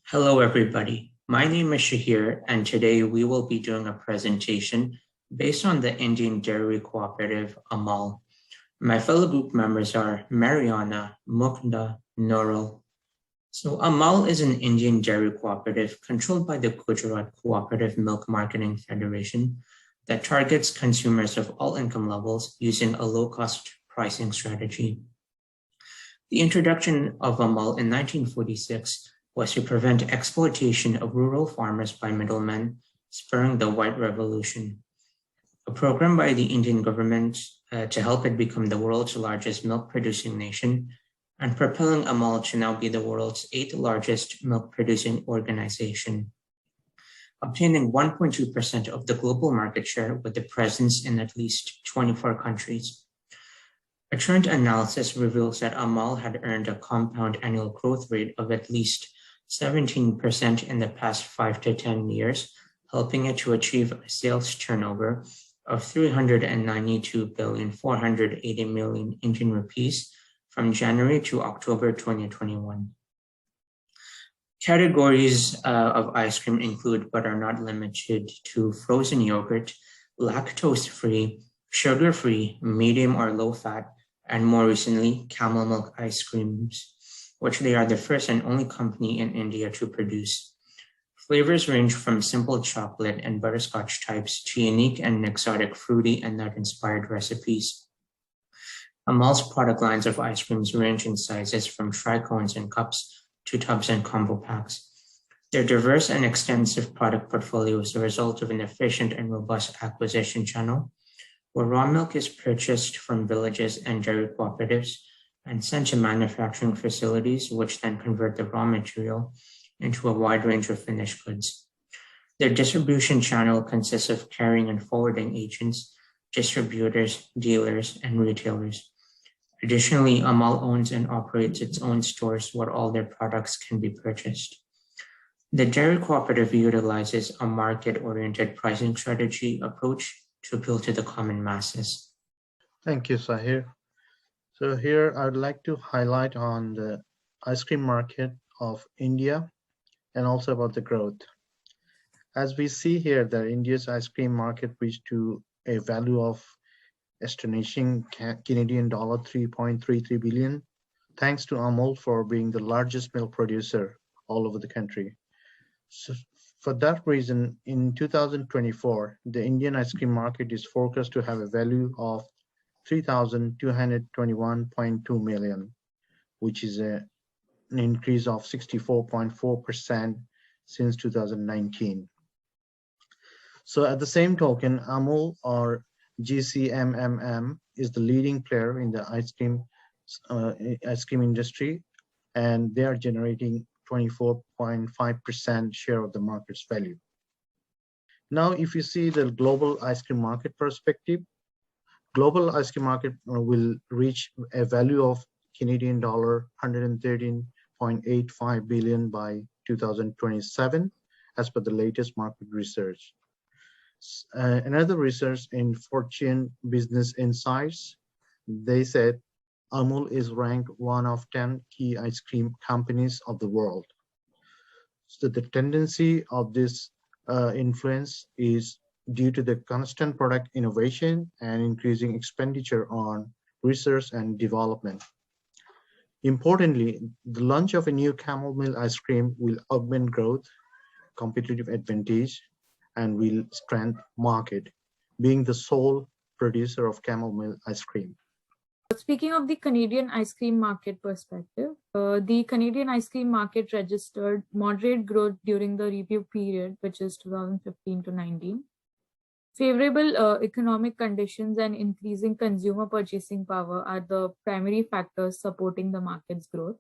Hello, everybody. My name is Shahir, and today we will be doing a presentation based on the Indian Dairy Cooperative Amul. My fellow group members are Mariana, Mukda, Nurul. So Amul is an Indian dairy cooperative controlled by the Gujarat Cooperative Milk Marketing Federation that targets consumers of all income levels using a low-cost pricing strategy. The introduction of Amul in 1946 was to prevent exploitation of rural farmers by middlemen, spurring the White Revolution. A program by the Indian government to help it become the world's largest milk-producing nation and propelling Amul to now be the world's 8th largest milk-producing organization, obtaining 1.2% of the global market share with a presence in at least 24 countries. A trend analysis reveals that Amul had earned a compound annual growth rate of at least 17% in the past 5 to 10 years, helping it to achieve a sales turnover of 392,480 million Indian rupees from January to October 2021. Categories of ice cream include but are not limited to frozen yogurt, lactose-free, sugar-free, medium or low-fat, and more recently, camel milk ice creams, which they are the first and only company in India to produce. Flavors range from simple chocolate and butterscotch types to unique and exotic fruity and nut-inspired recipes. Amul's product lines of ice creams range in sizes from tri-cones and cups to tubs and combo packs. Their diverse and extensive product portfolio is the result of an efficient and robust acquisition channel, where raw milk is purchased from villages and dairy cooperatives and sent to manufacturing facilities, which then convert the raw material into a wide range of finished goods. Their distribution channel consists of carrying and forwarding agents, distributors, dealers, and retailers. Additionally, Amul owns and operates its own stores where all their products can be purchased. The dairy cooperative utilizes a market-oriented pricing strategy approach to appeal to the common masses. Thank you, Sahir. So here I would like to highlight on the ice cream market of India and also about the growth. As we see here, that India's ice cream market reached to a value of astonishing Canadian dollar 3.33 billion, thanks to Amul for being the largest milk producer all over the country. So for that reason, in 2024, the Indian ice cream market is forecast to have a value of 3,221.2 million, which is an increase of 64.4% since 2019. So at the same token, Amul or GCMMM is the leading player in the ice cream industry, and they are generating 24.5% share of the market's value. Now, if you see the global ice cream market perspective, global ice cream market will reach a value of Canadian dollar 113.85 billion by 2027, as per the latest market research. Another research in Fortune Business Insights, they said Amul is ranked one of 10 key ice cream companies of the world. So the tendency of this influence is due to the constant product innovation and increasing expenditure on research and development. Importantly, the launch of a new camel milk ice cream will augment growth, competitive advantage, and will strengthen market, being the sole producer of camel milk ice cream. Speaking of the Canadian ice cream market perspective, the Canadian ice cream market registered moderate growth during the review period, which is 2015 to 19. Favorable economic conditions and increasing consumer purchasing power are the primary factors supporting the market's growth.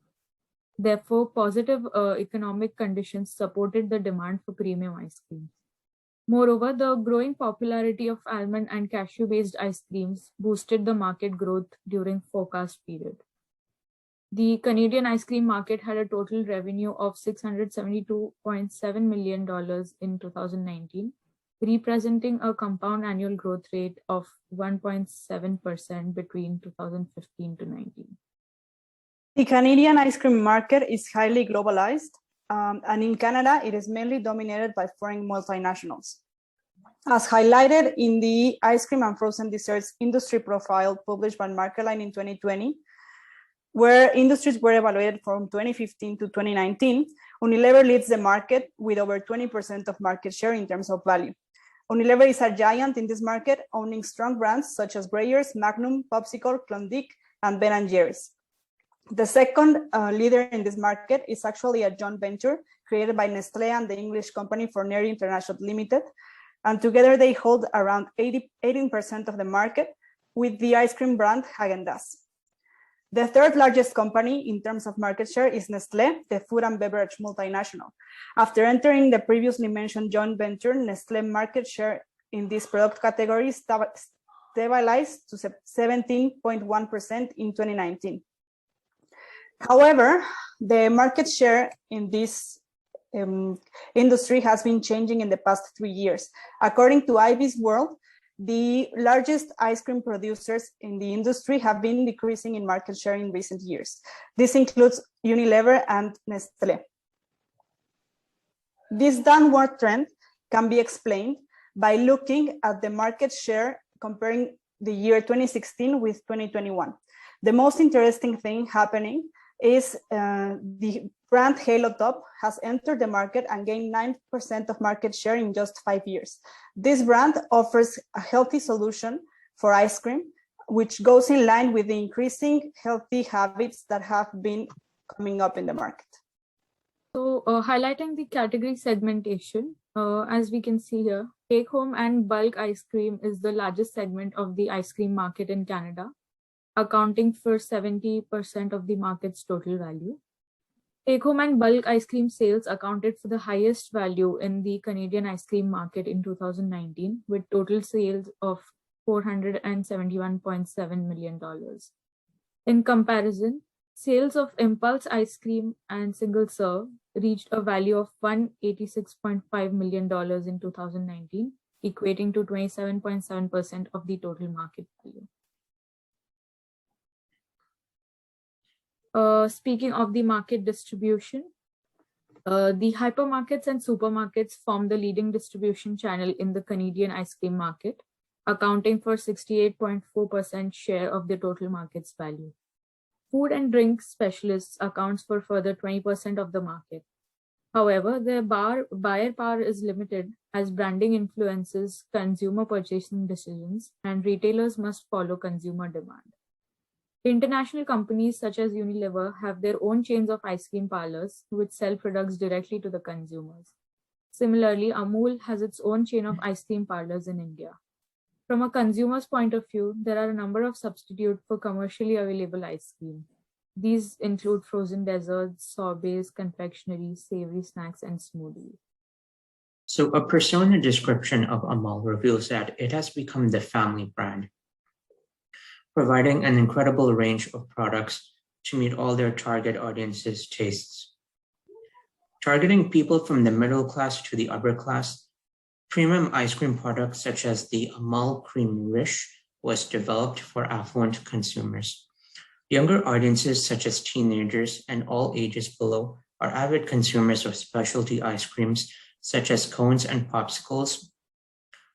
Therefore, positive economic conditions supported the demand for premium ice creams. Moreover, the growing popularity of almond and cashew-based ice creams boosted the market growth during forecast period. The Canadian ice cream market had a total revenue of $672.7 million in 2019, representing a compound annual growth rate of 1.7% between 2015 to 19. The Canadian ice cream market is highly globalized. and in Canada, it is mainly dominated by foreign multinationals. As highlighted in the ice cream and frozen desserts industry profile published by Markeline in 2020, where industries were evaluated from 2015 to 2019, Unilever leads the market with over 20% of market share in terms of value. Unilever is a giant in this market, owning strong brands such as Breyers, Magnum, Popsicle, Klondike, and Ben & Jerry's. The second leader in this market is actually a joint venture created by Nestlé and the English company Forneri International Limited, and together they hold around 18% of the market with the ice cream brand Häagen-Dazs. The third largest company in terms of market share is Nestlé, the food and beverage multinational. After entering the previously mentioned joint venture, Nestlé market share in this product category stabilized to 17.1% in 2019. However, the market share in this industry has been changing in the past 3 years. According to IB's World, the largest ice cream producers in the industry have been decreasing in market share in recent years. This includes Unilever and Nestlé. This downward trend can be explained by looking at the market share comparing the year 2016 with 2021. The most interesting thing happening is the brand Halo Top has entered the market and gained 9% of market share in just 5 years. This brand offers a healthy solution for ice cream, which goes in line with the increasing healthy habits that have been coming up in the market. So highlighting the category segmentation, as we can see here, take-home and bulk ice cream is the largest segment of the ice cream market in Canada, accounting for 70% of the market's total value. Take-home and bulk ice cream sales accounted for the highest value in the Canadian ice cream market in 2019, with total sales of $471.7 million. In comparison, sales of impulse ice cream and single serve reached a value of $186.5 million in 2019, equating to 27.7% of the total market value. Speaking of the market distribution, the hypermarkets and supermarkets form the leading distribution channel in the Canadian ice cream market, accounting for 68.4% share of the total market's value. Food and drink specialists accounts for further 20% of the market. However, their buyer power is limited as branding influences consumer purchasing decisions and retailers must follow consumer demand. International companies such as Unilever have their own chains of ice cream parlors which sell products directly to the consumers. Similarly, Amul has its own chain of ice cream parlors in India. From a consumer's point of view, there are a number of substitutes for commercially available ice cream. These include frozen desserts, sorbets, confectionery, savory snacks, and smoothies. So a persona description of Amul reveals that it has become the family brand, providing an incredible range of products to meet all their target audience's tastes. Targeting people from the middle class to the upper class, premium ice cream products such as the Amul Cream Riche was developed for affluent consumers. Younger audiences such as teenagers and all ages below are avid consumers of specialty ice creams such as cones and popsicles,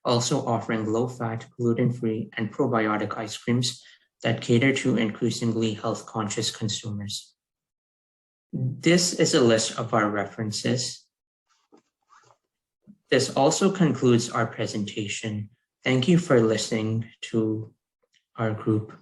also offering low-fat, gluten-free, and probiotic ice creams that cater to increasingly health-conscious consumers. This is a list of our references. This also concludes our presentation. Thank you for listening to our group.